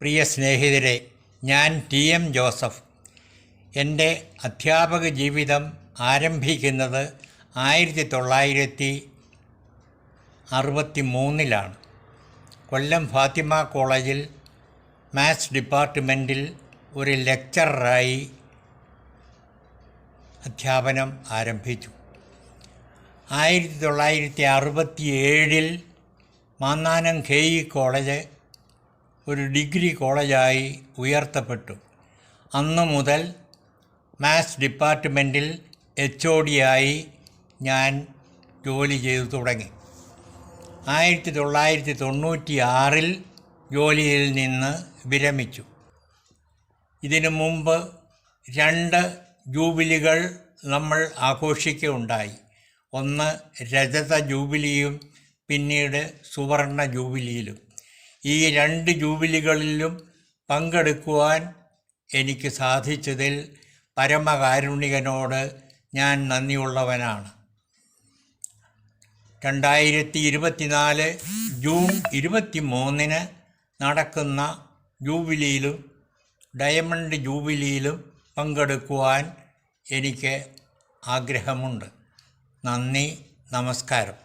പ്രിയ സ്നേഹിതരെ, ഞാൻ TM. Joseph. എൻ്റെ അധ്യാപക ജീവിതം ആരംഭിക്കുന്നത് 1963 കൊല്ലം ഫാത്തിമ കോളേജിൽ മാത്സ് ഡിപ്പാർട്ട്മെൻറ്റിൽ ഒരു ലെക്ചററായി അധ്യാപനം ആരംഭിച്ചു. 1967 മാന്നാനം KE കോളേജ് ഒരു ഡിഗ്രി കോളേജായി ഉയർത്തപ്പെട്ടു. അന്നു മുതൽ മാത്സ് ഡിപ്പാർട്ട്മെൻറ്റിൽ HOD-ആയി ഞാൻ ജോലി ചെയ്തു തുടങ്ങി. 1996 ജോലിയിൽ നിന്ന് വിരമിച്ചു. ഇതിനു മുമ്പ് 2 ജൂബിലികൾ നമ്മൾ ആഘോഷിക്കുകയുണ്ടായി. ഒന്ന് രജത ജൂബിലിയും പിന്നീട് സുവർണ ജൂബിലിയിലും. ഈ 2 ജൂബിലികളിലും പങ്കെടുക്കുവാൻ എനിക്ക് സാധിച്ചതിൽ പരമകാരുണികനോട് ഞാൻ നന്ദിയുള്ളവനാണ്. 2024 ജൂൺ 23 നടക്കുന്ന ജൂബിലിയിലും ഡയമണ്ട് ജൂബിലിയിലും പങ്കെടുക്കുവാൻ എനിക്ക് ആഗ്രഹമുണ്ട്. നന്ദി, നമസ്കാരം.